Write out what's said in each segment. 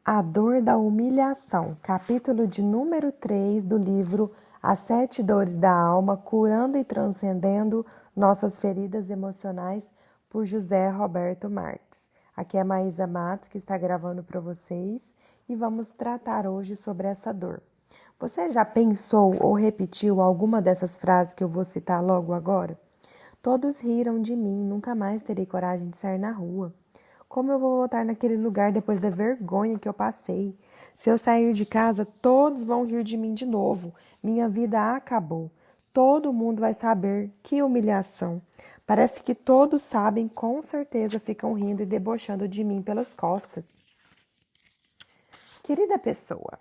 A dor da humilhação, capítulo de número 3 do livro As 7 Dores da Alma, curando e transcendendo nossas feridas emocionais, por José Roberto Marques. Aqui é Maísa Matos, que está gravando para vocês, e vamos tratar hoje sobre essa dor. Você já pensou ou repetiu alguma dessas frases que eu vou citar logo agora? Todos riram de mim, nunca mais terei coragem de sair na rua. Como eu vou voltar naquele lugar depois da vergonha que eu passei? Se eu sair de casa, todos vão rir de mim de novo. Minha vida acabou. Todo mundo vai saber. Que humilhação. Parece que todos sabem, com certeza ficam rindo e debochando de mim pelas costas. Querida pessoa,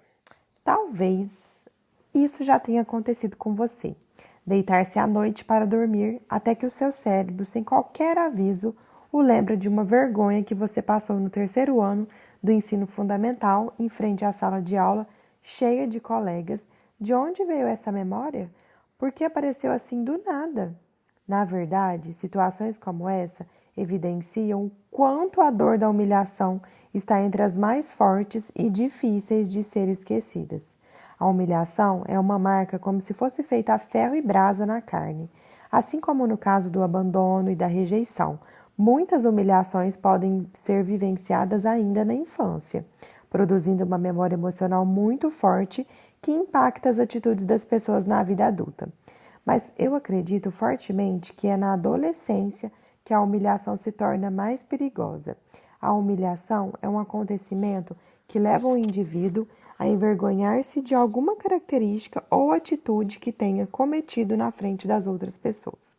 talvez isso já tenha acontecido com você. Deitar-se à noite para dormir até que o seu cérebro, sem qualquer aviso, o lembra de uma vergonha que você passou no terceiro ano do ensino fundamental em frente à sala de aula cheia de colegas. De onde veio essa memória? Por que apareceu assim do nada? Na verdade, situações como essa evidenciam o quanto a dor da humilhação está entre as mais fortes e difíceis de ser esquecidas. A humilhação é uma marca como se fosse feita a ferro e brasa na carne. Assim como no caso do abandono e da rejeição, muitas humilhações podem ser vivenciadas ainda na infância, produzindo uma memória emocional muito forte que impacta as atitudes das pessoas na vida adulta. Mas eu acredito fortemente que é na adolescência que a humilhação se torna mais perigosa. A humilhação é um acontecimento que leva o indivíduo a envergonhar-se de alguma característica ou atitude que tenha cometido na frente das outras pessoas.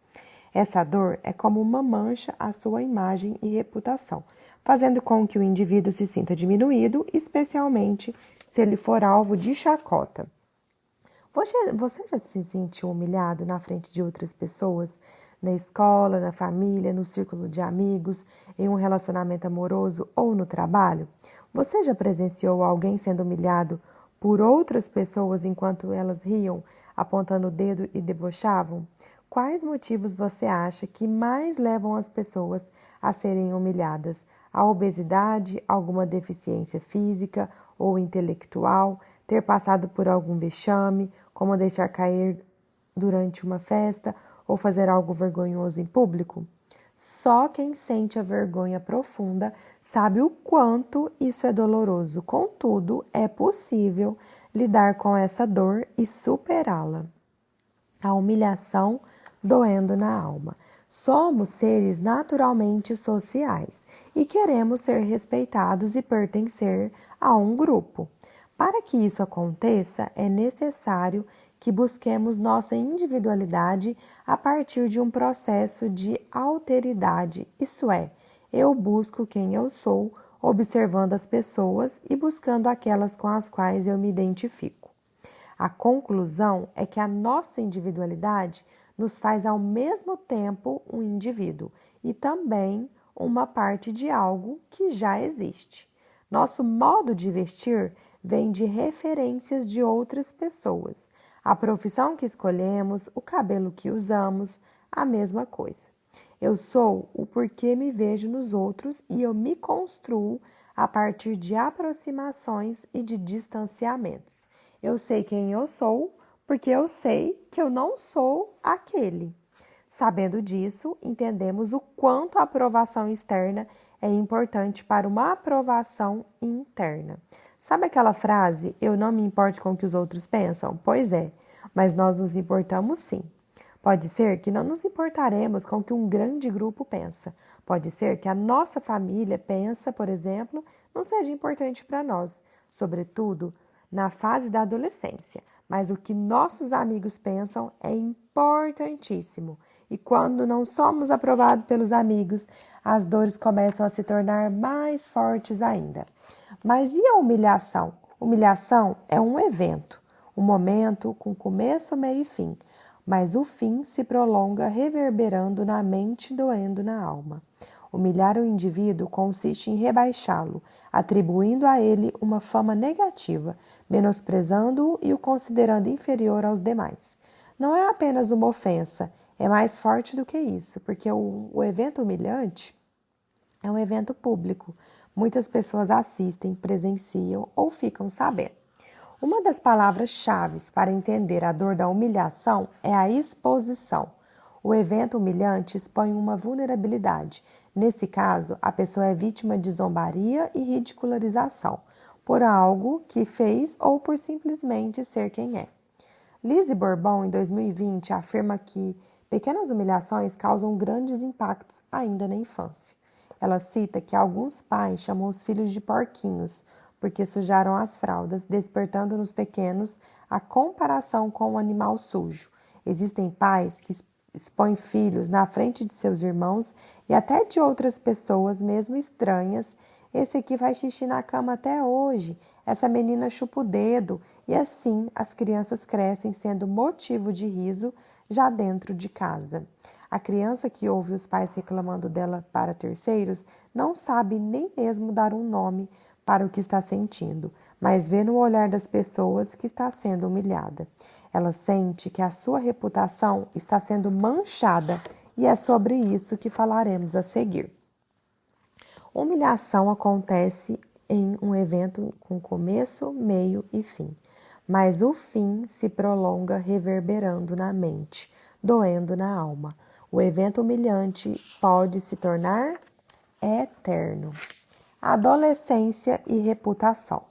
Essa dor é como uma mancha à sua imagem e reputação, fazendo com que o indivíduo se sinta diminuído, especialmente se ele for alvo de chacota. Você já se sentiu humilhado na frente de outras pessoas? Na escola, na família, no círculo de amigos, em um relacionamento amoroso ou no trabalho? Você já presenciou alguém sendo humilhado por outras pessoas enquanto elas riam, apontando o dedo e debochavam? Quais motivos você acha que mais levam as pessoas a serem humilhadas? A obesidade, alguma deficiência física ou intelectual, ter passado por algum vexame, como deixar cair durante uma festa ou fazer algo vergonhoso em público? Só quem sente a vergonha profunda sabe o quanto isso é doloroso. Contudo, é possível lidar com essa dor e superá-la. A humilhação doendo na alma. Somos seres naturalmente sociais e queremos ser respeitados e pertencer a um grupo. Para que isso aconteça, é necessário que busquemos nossa individualidade a partir de um processo de alteridade, isso é, eu busco quem eu sou, observando as pessoas e buscando aquelas com as quais eu me identifico. A conclusão é que a nossa individualidade nos faz ao mesmo tempo um indivíduo e também uma parte de algo que já existe. Nosso modo de vestir vem de referências de outras pessoas. A profissão que escolhemos, o cabelo que usamos, a mesma coisa. Eu sou o porquê me vejo nos outros e eu me construo a partir de aproximações e de distanciamentos. Eu sei quem eu sou porque eu sei que eu não sou aquele. Sabendo disso, entendemos o quanto a aprovação externa é importante para uma aprovação interna. Sabe aquela frase, eu não me importo com o que os outros pensam? Pois é, mas nós nos importamos sim. Pode ser que não nos importaremos com o que um grande grupo pensa. Pode ser que a nossa família pensa, por exemplo, não seja importante para nós, sobretudo na fase da adolescência. Mas o que nossos amigos pensam é importantíssimo. E quando não somos aprovados pelos amigos, as dores começam a se tornar mais fortes ainda. Mas e a humilhação? Humilhação é um evento, um momento com começo, meio e fim. Mas o fim se prolonga reverberando na mente, doendo na alma. Humilhar o indivíduo consiste em rebaixá-lo, atribuindo a ele uma fama negativa, menosprezando-o e o considerando inferior aos demais. Não é apenas uma ofensa, é mais forte do que isso, porque o evento humilhante é um evento público. Muitas pessoas assistem, presenciam ou ficam sabendo. Uma das palavras-chave para entender a dor da humilhação é a exposição. O evento humilhante expõe uma vulnerabilidade. Nesse caso, a pessoa é vítima de zombaria e ridicularização por algo que fez ou por simplesmente ser quem é. Lizzie Bourbon, em 2020, afirma que pequenas humilhações causam grandes impactos ainda na infância. Ela cita que alguns pais chamam os filhos de porquinhos porque sujaram as fraldas, despertando nos pequenos a comparação com o animal sujo. Existem pais que expõem filhos na frente de seus irmãos e até de outras pessoas, mesmo estranhas. Esse aqui faz xixi na cama até hoje. Essa menina chupa o dedo. E assim as crianças crescem sendo motivo de riso já dentro de casa. A criança que ouve os pais reclamando dela para terceiros não sabe nem mesmo dar um nome para o que está sentindo, mas vê no olhar das pessoas que está sendo humilhada. Ela sente que a sua reputação está sendo manchada e é sobre isso que falaremos a seguir. Humilhação acontece em um evento com começo, meio e fim, mas o fim se prolonga reverberando na mente, doendo na alma. O evento humilhante pode se tornar eterno. Adolescência e reputação.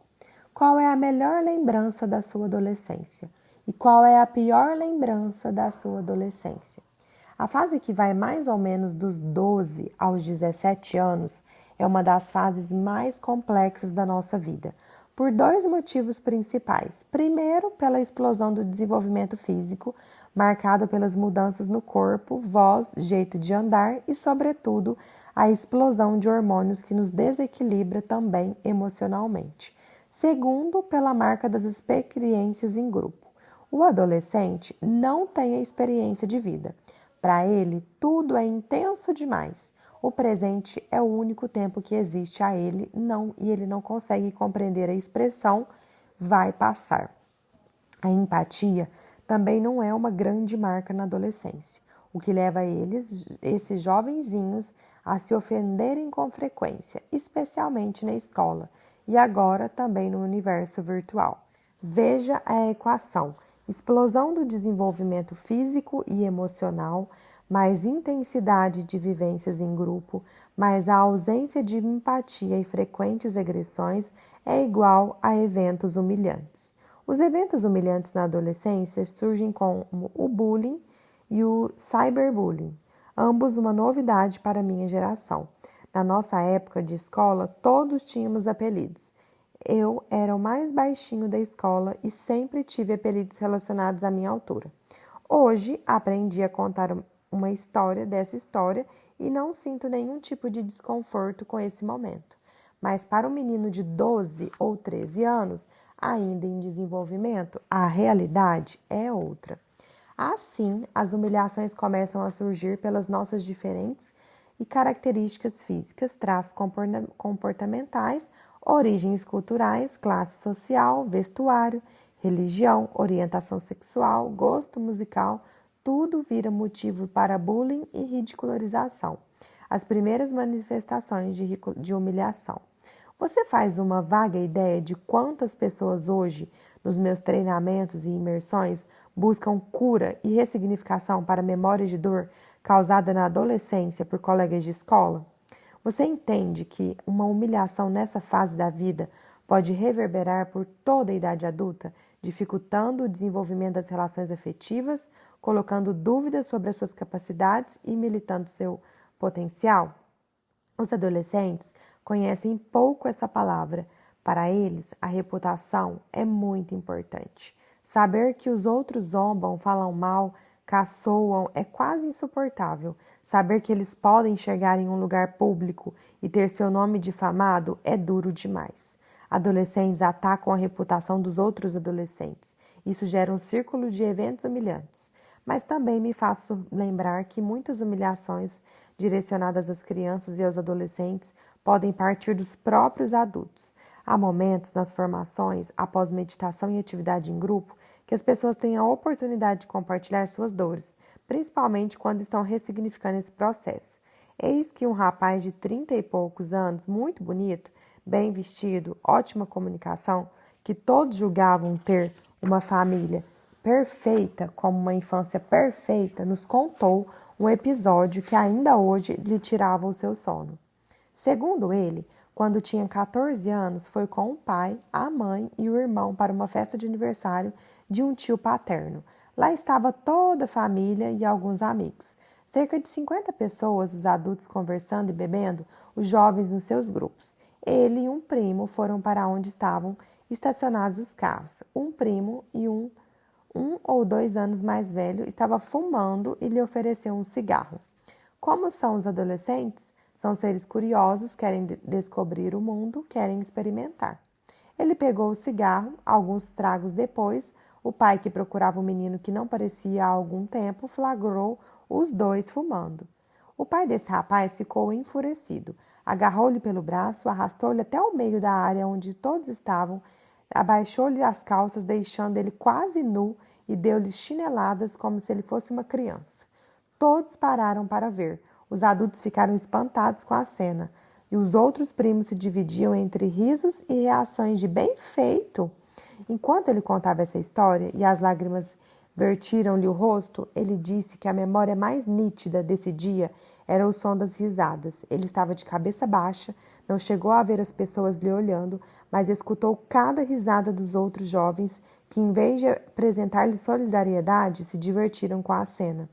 Qual é a melhor lembrança da sua adolescência? E qual é a pior lembrança da sua adolescência? A fase que vai mais ou menos dos 12 aos 17 anos é uma das fases mais complexas da nossa vida, por dois motivos principais. Primeiro, pela explosão do desenvolvimento físico, marcado pelas mudanças no corpo, voz, jeito de andar e, sobretudo, a explosão de hormônios que nos desequilibra também emocionalmente. Segundo, pela marca das experiências em grupo. O adolescente não tem a experiência de vida. Para ele, tudo é intenso demais. O presente é o único tempo que existe a ele, e ele não consegue compreender a expressão vai passar. A empatia também não é uma grande marca na adolescência, o que leva esses jovenzinhos, a se ofenderem com frequência, especialmente na escola e agora também no universo virtual. Veja a equação: explosão do desenvolvimento físico e emocional, mais intensidade de vivências em grupo, mais a ausência de empatia e frequentes agressões é igual a eventos humilhantes. Os eventos humilhantes na adolescência surgem como o bullying e o cyberbullying, ambos uma novidade para a minha geração. Na nossa época de escola, todos tínhamos apelidos. Eu era o mais baixinho da escola e sempre tive apelidos relacionados à minha altura. Hoje, aprendi a contar uma história dessa história e não sinto nenhum tipo de desconforto com esse momento. Mas para um menino de 12 ou 13 anos, ainda em desenvolvimento, a realidade é outra. Assim, as humilhações começam a surgir pelas nossas diferentes e características físicas, traços comportamentais, origens culturais, classe social, vestuário, religião, orientação sexual, gosto musical, tudo vira motivo para bullying e ridicularização. As primeiras manifestações de humilhação. Você faz uma vaga ideia de quantas pessoas hoje, nos meus treinamentos e imersões, buscam cura e ressignificação para memórias de dor causada na adolescência por colegas de escola? Você entende que uma humilhação nessa fase da vida pode reverberar por toda a idade adulta, dificultando o desenvolvimento das relações afetivas, colocando dúvidas sobre as suas capacidades e militando seu potencial? Os adolescentes conhecem pouco essa palavra. Para eles, a reputação é muito importante. Saber que os outros zombam, falam mal, caçoam é quase insuportável. Saber que eles podem chegar em um lugar público e ter seu nome difamado é duro demais. Adolescentes atacam a reputação dos outros adolescentes. Isso gera um círculo de eventos humilhantes. Mas também me faço lembrar que muitas humilhações direcionadas às crianças e aos adolescentes podem partir dos próprios adultos. Há momentos nas formações, após meditação e atividade em grupo, que as pessoas têm a oportunidade de compartilhar suas dores, principalmente quando estão ressignificando esse processo. Eis que um rapaz de 30 e poucos anos, muito bonito, bem vestido, ótima comunicação, que todos julgavam ter uma família perfeita, como uma infância perfeita, nos contou um episódio que ainda hoje lhe tirava o seu sono. Segundo ele, quando tinha 14 anos, foi com o pai, a mãe e o irmão para uma festa de aniversário de um tio paterno. Lá estava toda a família e alguns amigos. Cerca de 50 pessoas, os adultos conversando e bebendo, os jovens nos seus grupos. Ele e um primo foram para onde estavam estacionados os carros. Um primo e um ou 2 anos mais velho estava fumando e lhe ofereceu um cigarro. Como são os adolescentes? São seres curiosos, querem descobrir o mundo, querem experimentar. Ele pegou o cigarro, alguns tragos depois, o pai, que procurava o menino que não parecia há algum tempo, flagrou os dois fumando. O pai desse rapaz ficou enfurecido. Agarrou-lhe pelo braço, arrastou-lhe até o meio da área onde todos estavam, abaixou-lhe as calças, deixando ele quase nu, e deu-lhe chineladas como se ele fosse uma criança. Todos pararam para ver. Os adultos ficaram espantados com a cena, e os outros primos se dividiam entre risos e reações de bem feito. Enquanto ele contava essa história e as lágrimas vertiram-lhe o rosto, ele disse que a memória mais nítida desse dia era o som das risadas. Ele estava de cabeça baixa, não chegou a ver as pessoas lhe olhando, mas escutou cada risada dos outros jovens que, em vez de apresentar-lhe solidariedade, se divertiram com a cena.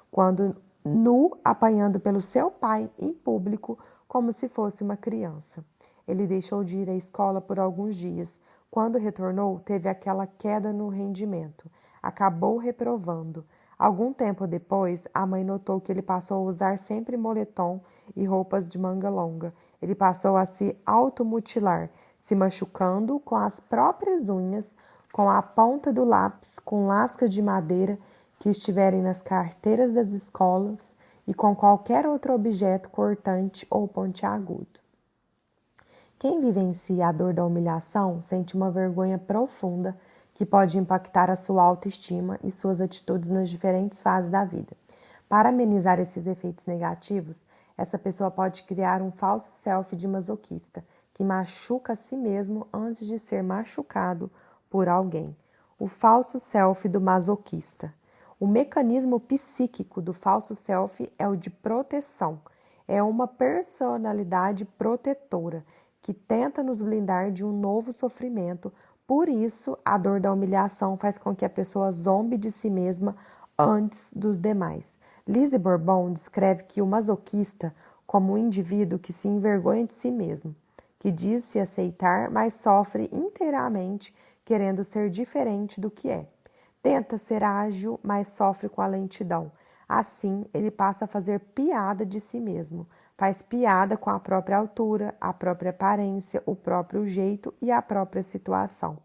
Quando nu, apanhando pelo seu pai em público, como se fosse uma criança. Ele deixou de ir à escola por alguns dias. Quando retornou, teve aquela queda no rendimento. Acabou reprovando. Algum tempo depois, a mãe notou que ele passou a usar sempre moletom e roupas de manga longa. Ele passou a se automutilar, se machucando com as próprias unhas, com a ponta do lápis, com lascas de madeira que estiverem nas carteiras das escolas e com qualquer outro objeto cortante ou pontiagudo. Quem vivencia a dor da humilhação sente uma vergonha profunda que pode impactar a sua autoestima e suas atitudes nas diferentes fases da vida. Para amenizar esses efeitos negativos, essa pessoa pode criar um falso self de masoquista, que machuca a si mesmo antes de ser machucado por alguém. O falso self do masoquista. O mecanismo psíquico do falso self é o de proteção. É uma personalidade protetora que tenta nos blindar de um novo sofrimento. Por isso, a dor da humilhação faz com que a pessoa zombe de si mesma antes dos demais. Lise Bourbon descreve que o masoquista como um indivíduo que se envergonha de si mesmo, que diz se aceitar, mas sofre inteiramente querendo ser diferente do que é. Tenta ser ágil, mas sofre com a lentidão. Assim, ele passa a fazer piada de si mesmo. Faz piada com a própria altura, a própria aparência, o próprio jeito e a própria situação.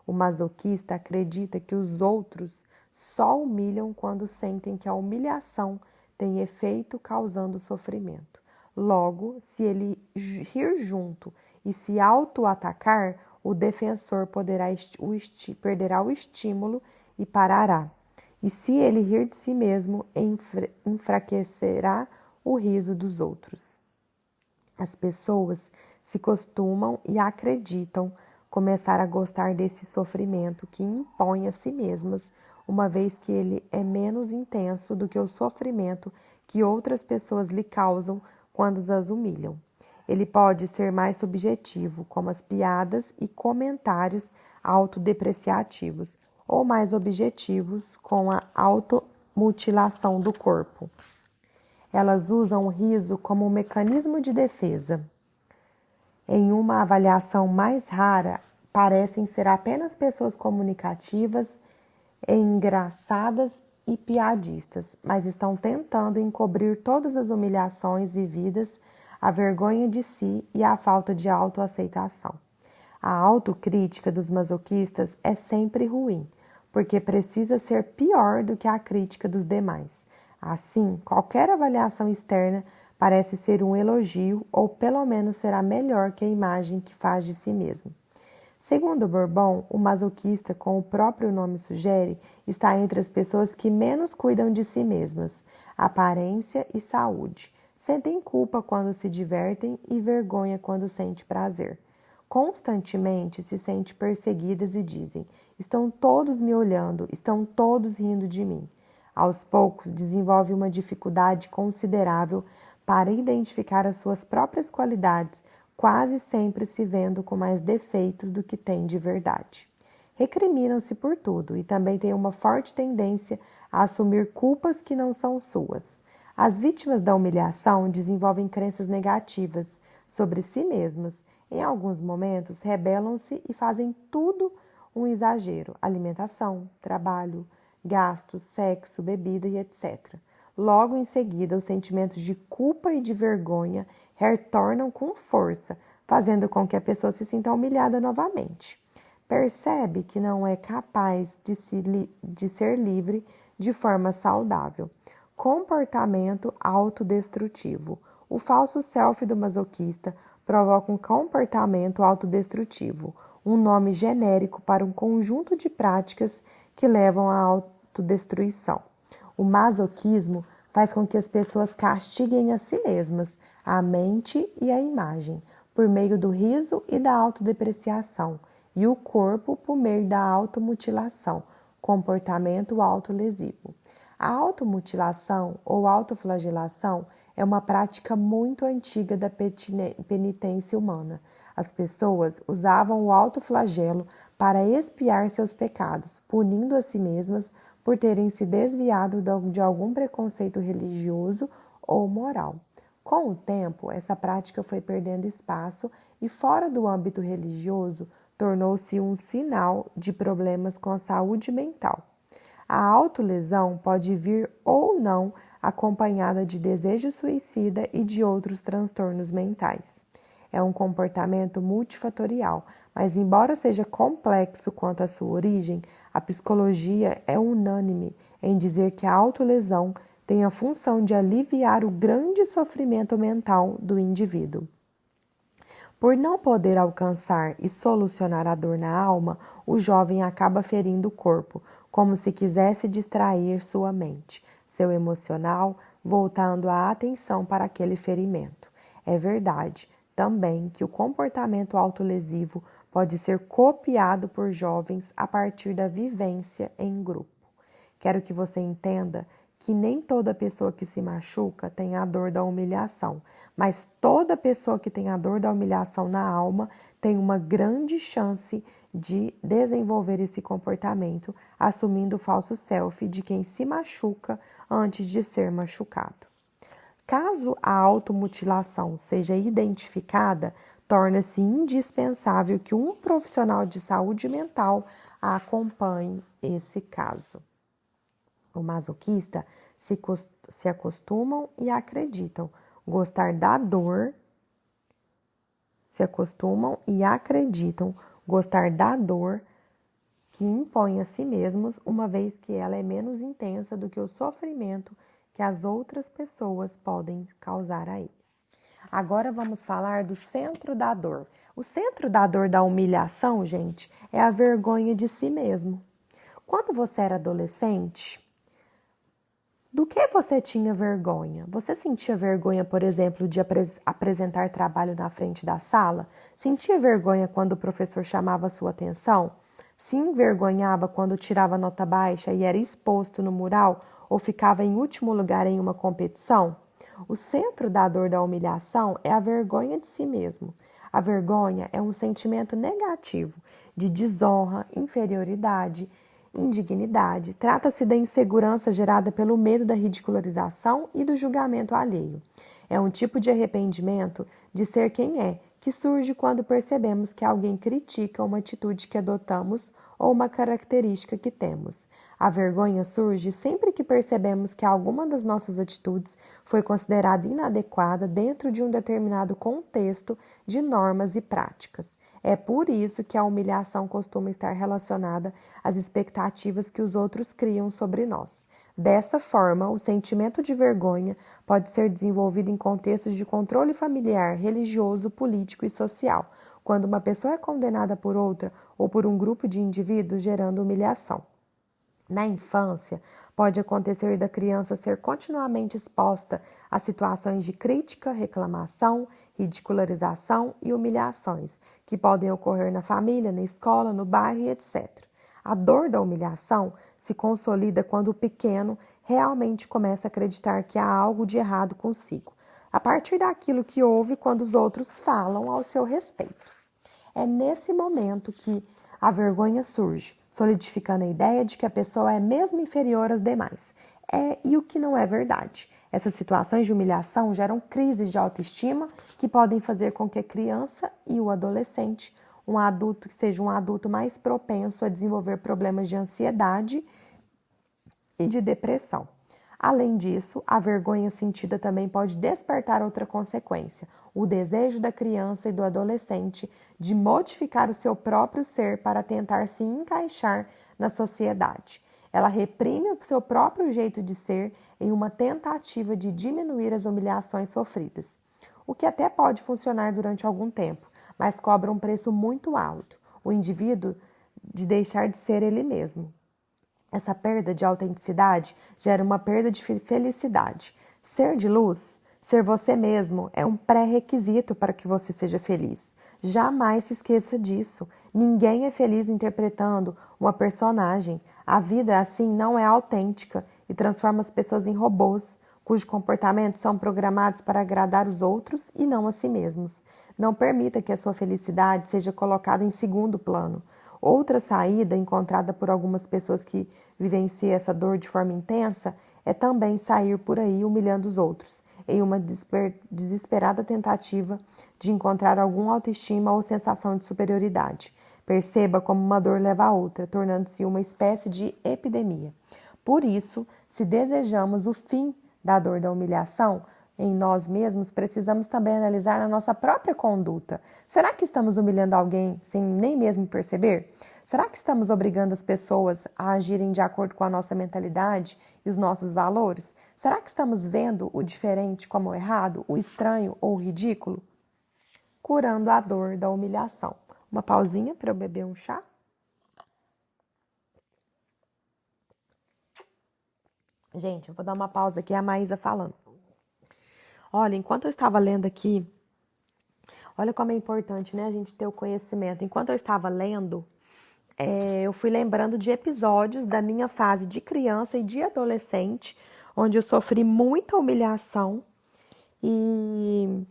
O masoquista acredita que os outros só humilham quando sentem que a humilhação tem efeito causando sofrimento. Logo, se ele rir junto e se auto-atacar, o defensor perderá o estímulo e parará. E se ele rir de si mesmo, enfraquecerá o riso dos outros. As pessoas se costumam e acreditam começar a gostar desse sofrimento que impõe a si mesmas, uma vez que ele é menos intenso do que o sofrimento que outras pessoas lhe causam quando as humilham. Ele pode ser mais subjetivo, como as piadas e comentários autodepreciativos, ou mais objetivos, com a automutilação do corpo. Elas usam o riso como um mecanismo de defesa. Em uma avaliação mais rara, parecem ser apenas pessoas comunicativas, engraçadas e piadistas, mas estão tentando encobrir todas as humilhações vividas, a vergonha de si e a falta de autoaceitação. A autocrítica dos masoquistas é sempre ruim, porque precisa ser pior do que a crítica dos demais. Assim, qualquer avaliação externa parece ser um elogio ou pelo menos será melhor que a imagem que faz de si mesmo. Segundo Bourbon, o masoquista, como o próprio nome sugere, está entre as pessoas que menos cuidam de si mesmas, aparência e saúde. Sentem culpa quando se divertem e vergonha quando sente prazer. Constantemente se sentem perseguidas e dizem: estão todos me olhando, estão todos rindo de mim. Aos poucos, desenvolve uma dificuldade considerável para identificar as suas próprias qualidades, quase sempre se vendo com mais defeitos do que têm de verdade. Recriminam-se por tudo e também têm uma forte tendência a assumir culpas que não são suas. As vítimas da humilhação desenvolvem crenças negativas sobre si mesmas. Em alguns momentos, rebelam-se e fazem tudo um exagero: alimentação, trabalho, gastos, sexo, bebida e etc. Logo em seguida, os sentimentos de culpa e de vergonha retornam com força, fazendo com que a pessoa se sinta humilhada novamente. Percebe que não é capaz de ser livre de forma saudável. Comportamento autodestrutivo. O falso self do masoquista provoca um comportamento autodestrutivo, um nome genérico para um conjunto de práticas que levam à autodestruição. O masoquismo faz com que as pessoas castiguem a si mesmas, a mente e a imagem, por meio do riso e da autodepreciação, e o corpo por meio da automutilação, comportamento autolesivo. A automutilação ou autoflagelação é uma prática muito antiga da penitência humana. As pessoas usavam o autoflagelo para expiar seus pecados, punindo a si mesmas por terem se desviado de algum preconceito religioso ou moral. Com o tempo, essa prática foi perdendo espaço e, fora do âmbito religioso, tornou-se um sinal de problemas com a saúde mental. A autolesão pode vir ou não acompanhada de desejo suicida e de outros transtornos mentais. É um comportamento multifatorial, mas embora seja complexo quanto à sua origem, a psicologia é unânime em dizer que a autolesão tem a função de aliviar o grande sofrimento mental do indivíduo. Por não poder alcançar e solucionar a dor na alma, o jovem acaba ferindo o corpo, como se quisesse distrair sua mente, seu emocional, voltando a atenção para aquele ferimento. É verdade também que o comportamento autolesivo pode ser copiado por jovens a partir da vivência em grupo. Quero que você entenda que nem toda pessoa que se machuca tem a dor da humilhação, mas toda pessoa que tem a dor da humilhação na alma tem uma grande chance de desenvolver esse comportamento, assumindo o falso self de quem se machuca antes de ser machucado. Caso a automutilação seja identificada, torna-se indispensável que um profissional de saúde mental acompanhe esse caso. O masoquista se acostumam e acreditam gostar da dor, que impõe a si mesmos, uma vez que ela é menos intensa do que o sofrimento que as outras pessoas podem causar a ele. Agora vamos falar do centro da dor. O centro da dor da humilhação, gente, é a vergonha de si mesmo. Quando você era adolescente, do que você tinha vergonha? Você sentia vergonha, por exemplo, de apresentar trabalho na frente da sala? Sentia vergonha quando o professor chamava sua atenção? Se envergonhava quando tirava nota baixa e era exposto no mural ou ficava em último lugar em uma competição? O centro da dor da humilhação é a vergonha de si mesmo. A vergonha é um sentimento negativo de desonra, inferioridade, indignidade. Trata-se da insegurança gerada pelo medo da ridicularização e do julgamento alheio. É um tipo de arrependimento de ser quem é, que surge quando percebemos que alguém critica uma atitude que adotamos ou uma característica que temos. A vergonha surge sempre que percebemos que alguma das nossas atitudes foi considerada inadequada dentro de um determinado contexto de normas e práticas. É por isso que a humilhação costuma estar relacionada às expectativas que os outros criam sobre nós. Dessa forma, o sentimento de vergonha pode ser desenvolvido em contextos de controle familiar, religioso, político e social, quando uma pessoa é condenada por outra ou por um grupo de indivíduos, gerando humilhação. Na infância, pode acontecer da criança ser continuamente exposta a situações de crítica, reclamação, ridicularização e humilhações, que podem ocorrer na família, na escola, no bairro e etc. A dor da humilhação se consolida quando o pequeno realmente começa a acreditar que há algo de errado consigo, a partir daquilo que ouve quando os outros falam ao seu respeito. É nesse momento que a vergonha surge, solidificando a ideia de que a pessoa é mesmo inferior às demais. E o que não é verdade. Essas situações de humilhação geram crises de autoestima que podem fazer com que a criança e o adolescente, um adulto que seja um adulto mais propenso a desenvolver problemas de ansiedade e de depressão. Além disso, a vergonha sentida também pode despertar outra consequência, o desejo da criança e do adolescente de modificar o seu próprio ser para tentar se encaixar na sociedade. Ela reprime o seu próprio jeito de ser em uma tentativa de diminuir as humilhações sofridas, o que até pode funcionar durante algum tempo, mas cobra um preço muito alto, o indivíduo de deixar de ser ele mesmo. Essa perda de autenticidade gera uma perda de felicidade. Ser de luz, ser você mesmo, é um pré-requisito para que você seja feliz. Jamais se esqueça disso. Ninguém é feliz interpretando uma personagem. A vida, assim, não é autêntica e transforma as pessoas em robôs, cujos comportamentos são programados para agradar os outros e não a si mesmos. Não permita que a sua felicidade seja colocada em segundo plano. Outra saída encontrada por algumas pessoas que vivenciam essa dor de forma intensa é também sair por aí humilhando os outros, em uma desesperada tentativa de encontrar alguma autoestima ou sensação de superioridade. Perceba como uma dor leva a outra, tornando-se uma espécie de epidemia. Por isso, se desejamos o fim da dor da humilhação em nós mesmos, precisamos também analisar a nossa própria conduta. Será que estamos humilhando alguém sem nem mesmo perceber? Será que estamos obrigando as pessoas a agirem de acordo com a nossa mentalidade e os nossos valores? Será que estamos vendo o diferente como o errado, o estranho ou o ridículo? Curando a dor da humilhação. Uma pausinha para eu beber um chá? Gente, eu vou dar uma pausa aqui, a Maísa falando. Olha, enquanto eu estava lendo aqui, olha como é importante, né, a gente ter o conhecimento. Enquanto eu estava lendo, eu fui lembrando de episódios da minha fase de criança e de adolescente, onde eu sofri muita humilhação e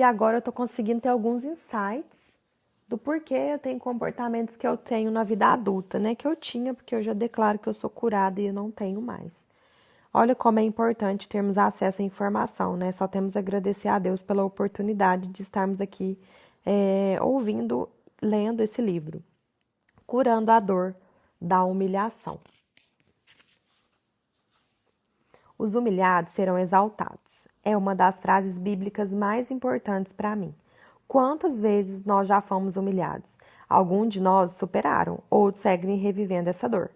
agora eu tô conseguindo ter alguns insights do porquê eu tenho comportamentos que eu tenho na vida adulta, né? Que eu tinha, porque eu já declaro que eu sou curada e eu não tenho mais. Olha como é importante termos acesso à informação, né? Só temos a agradecer a Deus pela oportunidade de estarmos aqui ouvindo, lendo esse livro. Curando a dor da humilhação. Os humilhados serão exaltados. É uma das frases bíblicas mais importantes para mim. Quantas vezes nós já fomos humilhados? Alguns de nós superaram, outros seguem revivendo essa dor.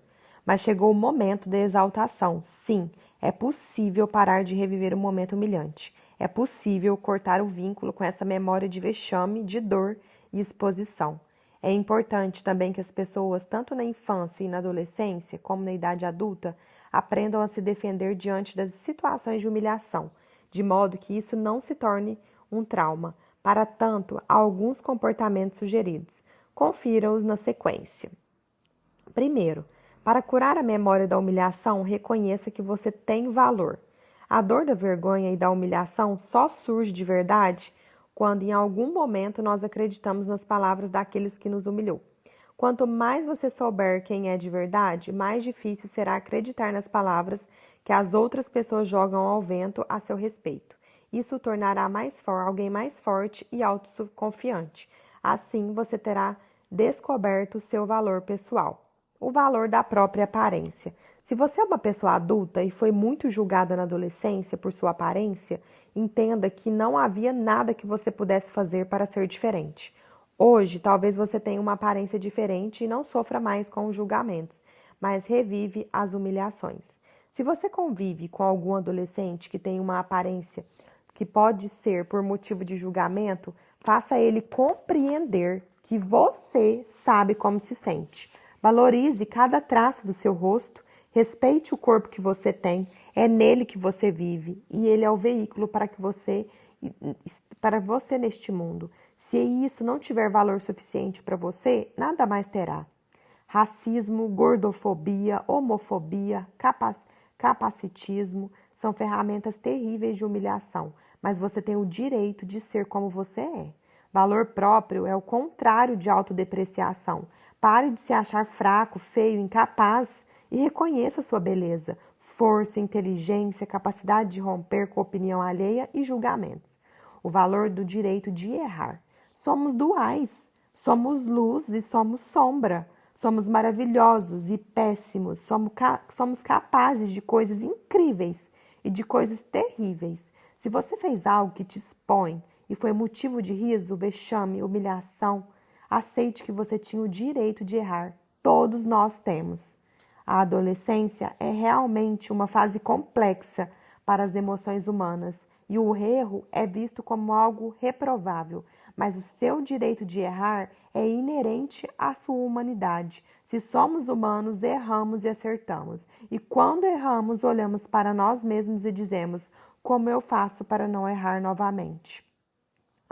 Mas chegou o momento da exaltação. Sim, é possível parar de reviver um momento humilhante. É possível cortar o vínculo com essa memória de vexame, de dor e exposição. É importante também que as pessoas, tanto na infância e na adolescência, como na idade adulta, aprendam a se defender diante das situações de humilhação, de modo que isso não se torne um trauma. Para tanto, há alguns comportamentos sugeridos. Confira-os na sequência. Primeiro, para curar a memória da humilhação, reconheça que você tem valor. A dor da vergonha e da humilhação só surge de verdade quando em algum momento nós acreditamos nas palavras daqueles que nos humilhou. Quanto mais você souber quem é de verdade, mais difícil será acreditar nas palavras que as outras pessoas jogam ao vento a seu respeito. Isso o tornará alguém mais forte e autoconfiante. Assim, você terá descoberto o seu valor pessoal. O valor da própria aparência. Se você é uma pessoa adulta e foi muito julgada na adolescência por sua aparência, entenda que não havia nada que você pudesse fazer para ser diferente. Hoje, talvez você tenha uma aparência diferente e não sofra mais com os julgamentos, mas revive as humilhações. Se você convive com algum adolescente que tem uma aparência que pode ser por motivo de julgamento, faça ele compreender que você sabe como se sente. Valorize cada traço do seu rosto, respeite o corpo que você tem, é nele que você vive e ele é o veículo para você neste mundo. Se isso não tiver valor suficiente para você, nada mais terá. Racismo, gordofobia, homofobia, capacitismo são ferramentas terríveis de humilhação, mas você tem o direito de ser como você é. Valor próprio é o contrário de autodepreciação. Pare de se achar fraco, feio, incapaz e reconheça sua beleza, força, inteligência, capacidade de romper com a opinião alheia e julgamentos. O valor do direito de errar. Somos duais, somos luz e somos sombra. Somos maravilhosos e péssimos, somos capazes de coisas incríveis e de coisas terríveis. Se você fez algo que te expõe e foi motivo de riso, vexame, humilhação, aceite que você tinha o direito de errar. Todos nós temos. A adolescência é realmente uma fase complexa para as emoções humanas e o erro é visto como algo reprovável, mas o seu direito de errar é inerente à sua humanidade. Se somos humanos, erramos e acertamos. E quando erramos, olhamos para nós mesmos e dizemos: como eu faço para não errar novamente?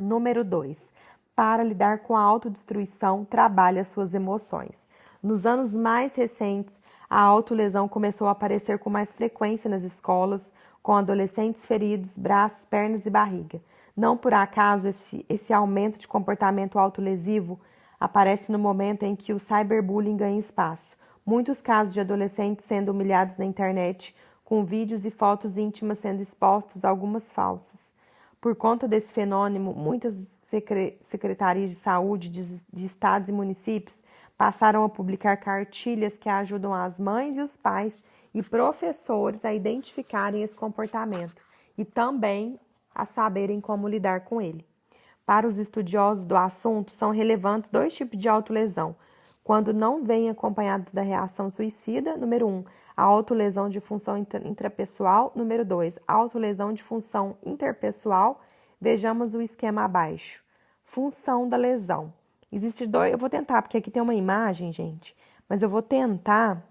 Número 2. Para lidar com a autodestruição, trabalhe as suas emoções. Nos anos mais recentes, a autolesão começou a aparecer com mais frequência nas escolas, com adolescentes feridos, braços, pernas e barriga. Não por acaso esse aumento de comportamento autolesivo aparece no momento em que o cyberbullying ganha espaço. Muitos casos de adolescentes sendo humilhados na internet, com vídeos e fotos íntimas sendo expostos, algumas falsas. Por conta desse fenômeno, muitas secretarias de saúde de estados e municípios passaram a publicar cartilhas que ajudam as mães e os pais e professores a identificarem esse comportamento e também a saberem como lidar com ele. Para os estudiosos do assunto, são relevantes dois tipos de autolesão. Quando não vem acompanhado da reação suicida, número 1, a autolesão de função intrapessoal, número 2, a autolesão de função interpessoal. Vejamos o esquema abaixo. Função da lesão. Existe dois, eu vou tentar, porque aqui tem uma imagem, gente, mas eu vou tentar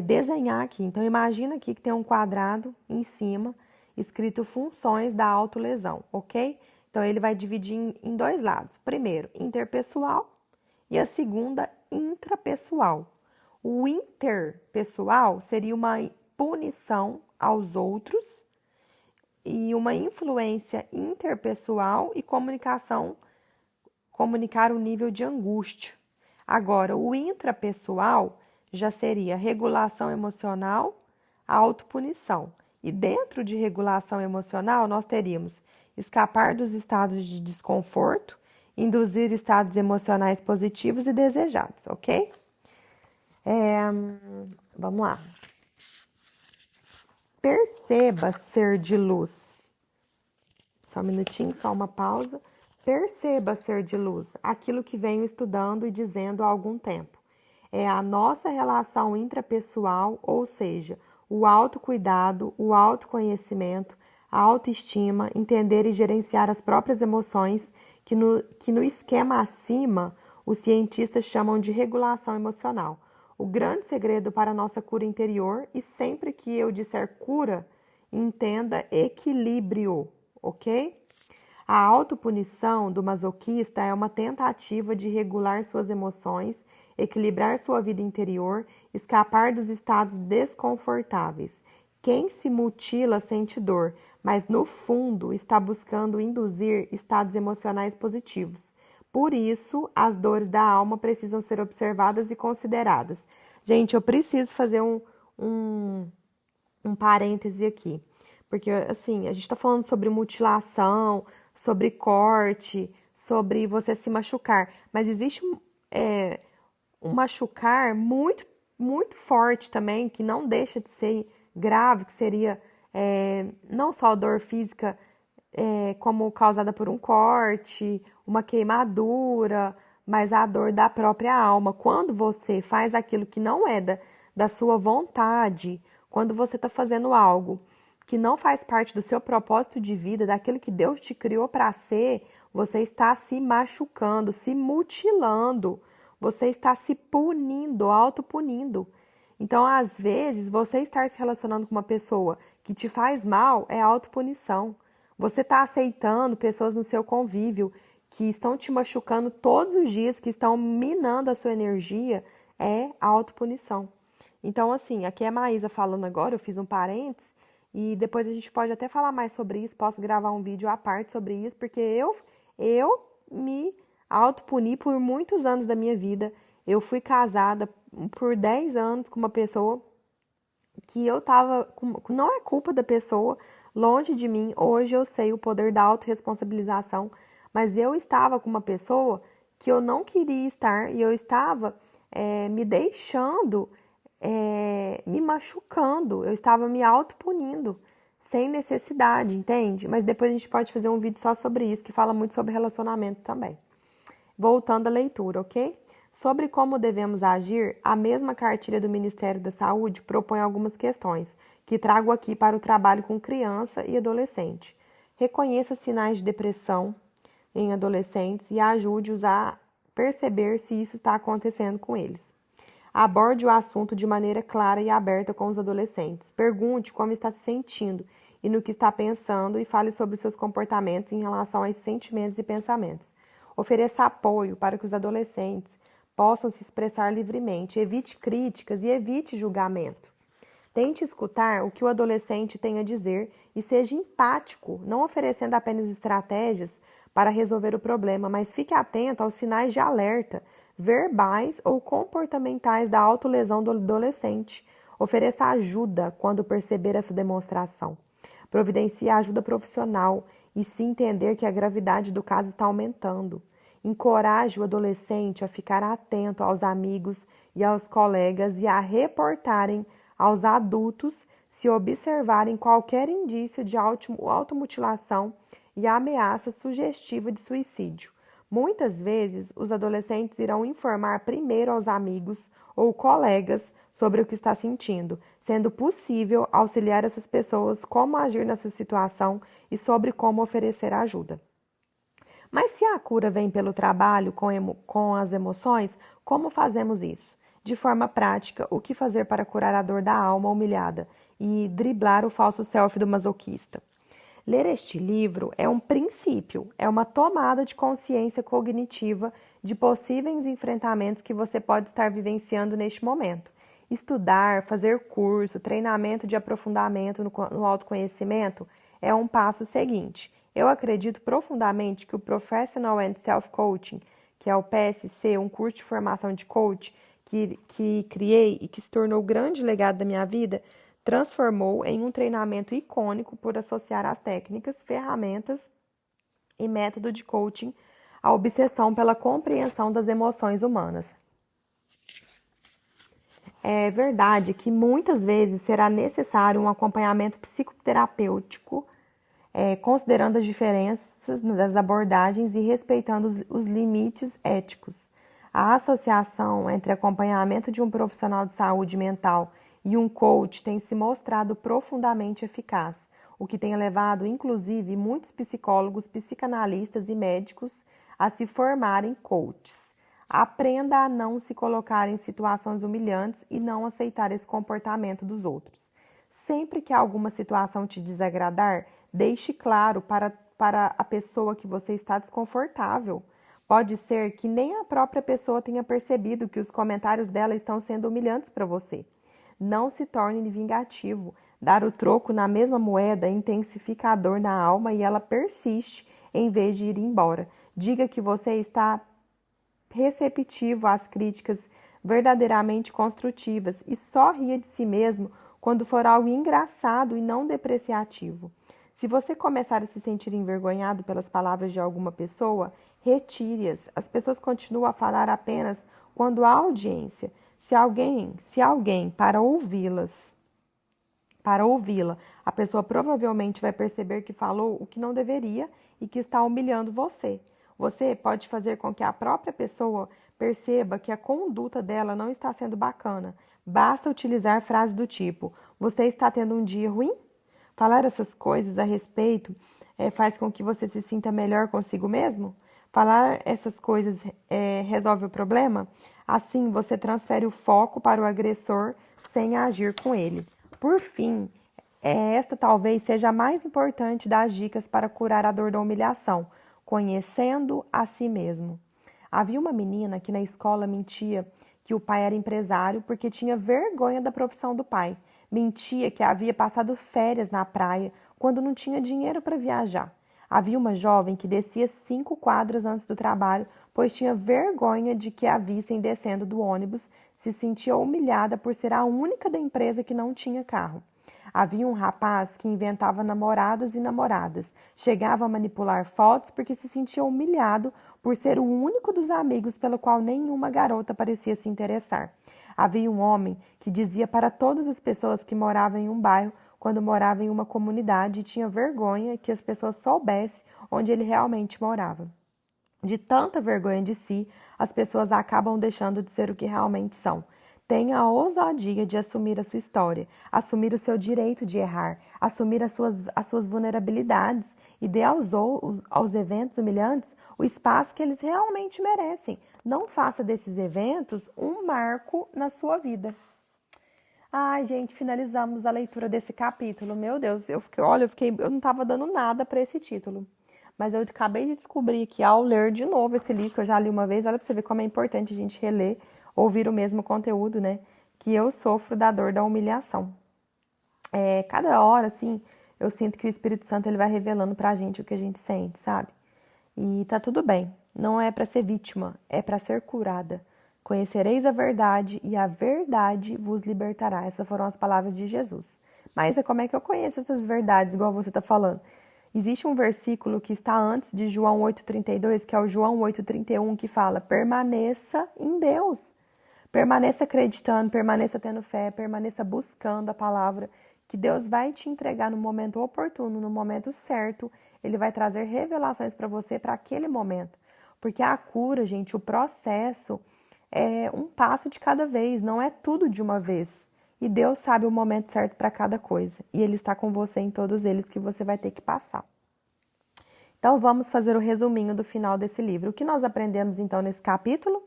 desenhar aqui. Então, imagina aqui que tem um quadrado em cima, escrito funções da autolesão, ok? Então, ele vai dividir em dois lados. Primeiro, interpessoal e a segunda, intrapessoal. O interpessoal seria uma punição aos outros e uma influência interpessoal e comunicar o nível de angústia. Agora, o intrapessoal já seria regulação emocional, autopunição. E dentro de regulação emocional, nós teríamos escapar dos estados de desconforto, induzir estados emocionais positivos e desejados, ok? Vamos lá. Perceba ser de luz. Só um minutinho, só uma pausa. Perceba ser de luz, aquilo que venho estudando e dizendo há algum tempo. É a nossa relação intrapessoal, ou seja, o autocuidado, o autoconhecimento, a autoestima, entender e gerenciar as próprias emoções, que no esquema acima os cientistas chamam de regulação emocional. O grande segredo para a nossa cura interior, e sempre que eu disser cura, entenda equilíbrio, ok? A autopunição do masoquista é uma tentativa de regular suas emoções, equilibrar sua vida interior, escapar dos estados desconfortáveis. Quem se mutila sente dor, mas no fundo está buscando induzir estados emocionais positivos. Por isso, as dores da alma precisam ser observadas e consideradas. Gente, eu preciso fazer um parêntese aqui, porque assim, a gente está falando sobre mutilação, sobre corte, sobre você se machucar, mas existe um machucar muito, muito forte também, que não deixa de ser grave, que seria não só dor física, como causada por um corte, uma queimadura, mas a dor da própria alma. Quando você faz aquilo que não é da sua vontade, quando você está fazendo algo que não faz parte do seu propósito de vida, daquilo que Deus te criou para ser, você está se machucando, se mutilando. Você está se punindo, autopunindo. Então, às vezes, você estar se relacionando com uma pessoa que te faz mal é autopunição. Você está aceitando pessoas no seu convívio que estão te machucando todos os dias, que estão minando a sua energia, é autopunição. Então, assim, aqui é a Maísa falando agora, eu fiz um parênteses, e depois a gente pode até falar mais sobre isso, posso gravar um vídeo à parte sobre isso, porque eu me autopuni por muitos anos da minha vida. Eu fui casada por 10 anos com uma pessoa que eu tava. Não é culpa da pessoa, longe de mim. Hoje eu sei o poder da autorresponsabilização, mas eu estava com uma pessoa que eu não queria estar e eu estava me deixando, me machucando, eu estava me autopunindo. Sem necessidade, entende? Mas depois a gente pode fazer um vídeo só sobre isso, que fala muito sobre relacionamento também. Voltando à leitura, ok? Sobre como devemos agir, a mesma cartilha do Ministério da Saúde propõe algumas questões, que trago aqui para o trabalho com criança e adolescente. Reconheça sinais de depressão em adolescentes e ajude-os a perceber se isso está acontecendo com eles. Aborde o assunto de maneira clara e aberta com os adolescentes. Pergunte como está se sentindo e no que está pensando e fale sobre seus comportamentos em relação a esses sentimentos e pensamentos. Ofereça apoio para que os adolescentes possam se expressar livremente. Evite críticas e evite julgamento. Tente escutar o que o adolescente tem a dizer e seja empático, não oferecendo apenas estratégias para resolver o problema, mas fique atento aos sinais de alerta, verbais ou comportamentais da autolesão do adolescente. Ofereça ajuda quando perceber essa demonstração. Providencie ajuda profissional e se entender que a gravidade do caso está aumentando. Encoraje o adolescente a ficar atento aos amigos e aos colegas e a reportarem aos adultos se observarem qualquer indício de automutilação e ameaça sugestiva de suicídio. Muitas vezes, os adolescentes irão informar primeiro aos amigos ou colegas sobre o que está sentindo, sendo possível auxiliar essas pessoas como agir nessa situação e sobre como oferecer ajuda. Mas se a cura vem pelo trabalho com as emoções, como fazemos isso? De forma prática, o que fazer para curar a dor da alma humilhada e driblar o falso self do masoquista? Ler este livro é um princípio, é uma tomada de consciência cognitiva de possíveis enfrentamentos que você pode estar vivenciando neste momento. Estudar, fazer curso, treinamento de aprofundamento no autoconhecimento é um passo seguinte. Eu acredito profundamente que o Professional and Self-Coaching, que é o PSC, um curso de formação de coach que criei e que se tornou o grande legado da minha vida, transformou em um treinamento icônico por associar as técnicas, ferramentas e método de coaching à obsessão pela compreensão das emoções humanas. É verdade que muitas vezes será necessário um acompanhamento psicoterapêutico, considerando as diferenças das abordagens e respeitando os limites éticos. A associação entre acompanhamento de um profissional de saúde mental e um coach tem se mostrado profundamente eficaz, o que tem levado, inclusive, muitos psicólogos, psicanalistas e médicos a se formarem coaches. Aprenda a não se colocar em situações humilhantes e não aceitar esse comportamento dos outros. Sempre que alguma situação te desagradar, deixe claro para a pessoa que você está desconfortável. Pode ser que nem a própria pessoa tenha percebido que os comentários dela estão sendo humilhantes para você. Não se torne vingativo. Dar o troco na mesma moeda intensifica a dor na alma e ela persiste em vez de ir embora. Diga que você está receptivo às críticas verdadeiramente construtivas e só ria de si mesmo quando for algo engraçado e não depreciativo. Se você começar a se sentir envergonhado pelas palavras de alguma pessoa, retire-as. As pessoas continuam a falar apenas quando há audiência. Se alguém para ouvi-la, a pessoa provavelmente vai perceber que falou o que não deveria e que está humilhando você. Você pode fazer com que a própria pessoa perceba que a conduta dela não está sendo bacana. Basta utilizar frases do tipo: você está tendo um dia ruim? Falar essas coisas a respeito faz com que você se sinta melhor consigo mesmo? Falar essas coisas resolve o problema? Assim, você transfere o foco para o agressor sem agir com ele. Por fim, esta talvez seja a mais importante das dicas para curar a dor da humilhação, conhecendo a si mesmo. Havia uma menina que na escola mentia que o pai era empresário porque tinha vergonha da profissão do pai. Mentia que havia passado férias na praia quando não tinha dinheiro para viajar. Havia uma jovem que descia 5 quadras antes do trabalho, pois tinha vergonha de que a vissem descendo do ônibus, se sentia humilhada por ser a única da empresa que não tinha carro. Havia um rapaz que inventava namoradas e namoradas, chegava a manipular fotos porque se sentia humilhado por ser o único dos amigos pelo qual nenhuma garota parecia se interessar. Havia um homem que dizia para todas as pessoas que moravam em um bairro quando morava em uma comunidade e tinha vergonha que as pessoas soubessem onde ele realmente morava. De tanta vergonha de si, as pessoas acabam deixando de ser o que realmente são. Tenha a ousadia de assumir a sua história, assumir o seu direito de errar, assumir as suas vulnerabilidades e dê aos eventos humilhantes o espaço que eles realmente merecem. Não faça desses eventos um marco na sua vida. Ai, gente, finalizamos a leitura desse capítulo. Meu Deus, eu não estava dando nada para esse título. Mas eu acabei de descobrir que ao ler de novo esse livro, que eu já li uma vez, olha para você ver como é importante a gente reler, ouvir o mesmo conteúdo, né? Que eu sofro da dor da humilhação. Cada hora, assim, eu sinto que o Espírito Santo ele vai revelando pra gente o que a gente sente, sabe? E tá tudo bem. Não é para ser vítima, é para ser curada. Conhecereis a verdade e a verdade vos libertará. Essas foram as palavras de Jesus. Mas como é que eu conheço essas verdades, igual você tá falando? Existe um versículo que está antes de João 8,32, que é o João 8,31, que fala: permaneça em Deus. Permaneça acreditando, permaneça tendo fé, permaneça buscando a palavra, que Deus vai te entregar no momento oportuno, no momento certo. Ele vai trazer revelações para você para aquele momento. Porque a cura, gente, o processo é um passo de cada vez, não é tudo de uma vez. E Deus sabe o momento certo para cada coisa. E Ele está com você em todos eles que você vai ter que passar. Então, vamos fazer o resuminho do final desse livro. O que nós aprendemos, então, nesse capítulo?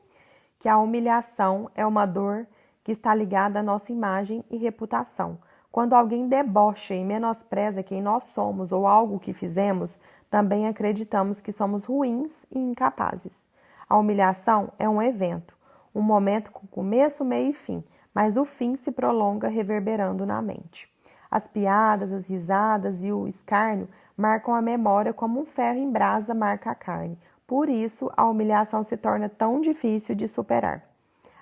Que a humilhação é uma dor que está ligada à nossa imagem e reputação. Quando alguém debocha e menospreza quem nós somos ou algo que fizemos, também acreditamos que somos ruins e incapazes. A humilhação é um evento, um momento com começo, meio e fim, mas o fim se prolonga reverberando na mente. As piadas, as risadas e o escárnio marcam a memória como um ferro em brasa marca a carne. Por isso, a humilhação se torna tão difícil de superar.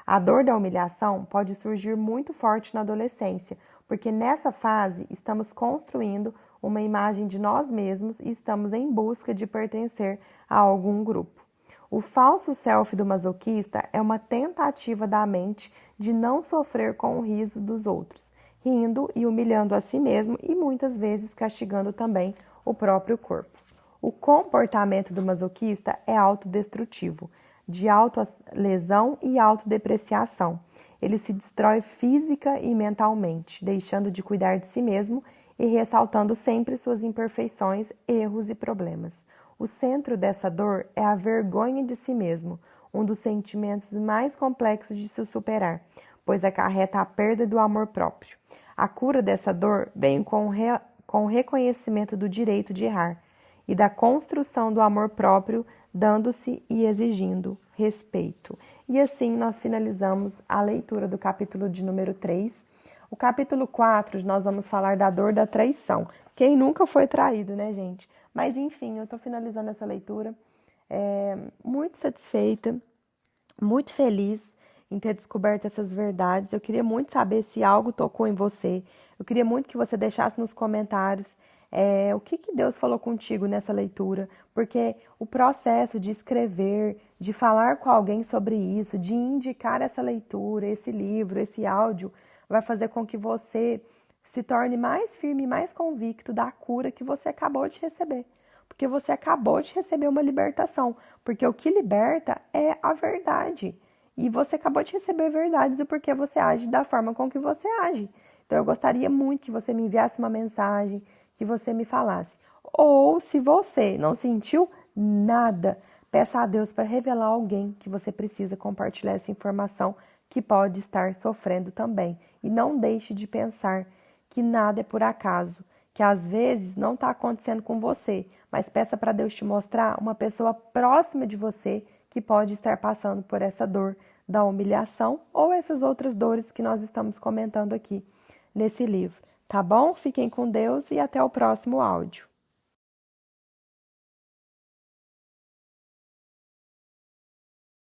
A dor da humilhação pode surgir muito forte na adolescência, porque nessa fase estamos construindo uma imagem de nós mesmos e estamos em busca de pertencer a algum grupo. O falso self do masoquista é uma tentativa da mente de não sofrer com o riso dos outros, rindo e humilhando a si mesmo e muitas vezes castigando também o próprio corpo. O comportamento do masoquista é autodestrutivo, de autolesão e autodepreciação. Ele se destrói física e mentalmente, deixando de cuidar de si mesmo e ressaltando sempre suas imperfeições, erros e problemas. O centro dessa dor é a vergonha de si mesmo, um dos sentimentos mais complexos de se superar, pois acarreta a perda do amor próprio. A cura dessa dor vem com o reconhecimento do direito de errar e da construção do amor próprio, dando-se e exigindo respeito. E assim nós finalizamos a leitura do capítulo de número 3. O capítulo 4, nós vamos falar da dor da traição. Quem nunca foi traído, né, gente? Mas, enfim, eu estou finalizando essa leitura muito satisfeita, muito feliz em ter descoberto essas verdades. Eu queria muito saber se algo tocou em você. Eu queria muito que você deixasse nos comentários o que Deus falou contigo nessa leitura, porque o processo de escrever, de falar com alguém sobre isso, de indicar essa leitura, esse livro, esse áudio, vai fazer com que você se torne mais firme e mais convicto da cura que você acabou de receber. Porque você acabou de receber uma libertação. Porque o que liberta é a verdade. E você acabou de receber verdades do porquê você age da forma com que você age. Então, eu gostaria muito que você me enviasse uma mensagem, que você me falasse. Ou, se você não sentiu nada, Peça a Deus para revelar alguém que você precisa compartilhar essa informação que pode estar sofrendo também. E não deixe de pensar que nada é por acaso, que às vezes não está acontecendo com você, mas peça para Deus te mostrar uma pessoa próxima de você que pode estar passando por essa dor da humilhação ou essas outras dores que nós estamos comentando aqui nesse livro. Tá bom? Fiquem com Deus e até o próximo áudio.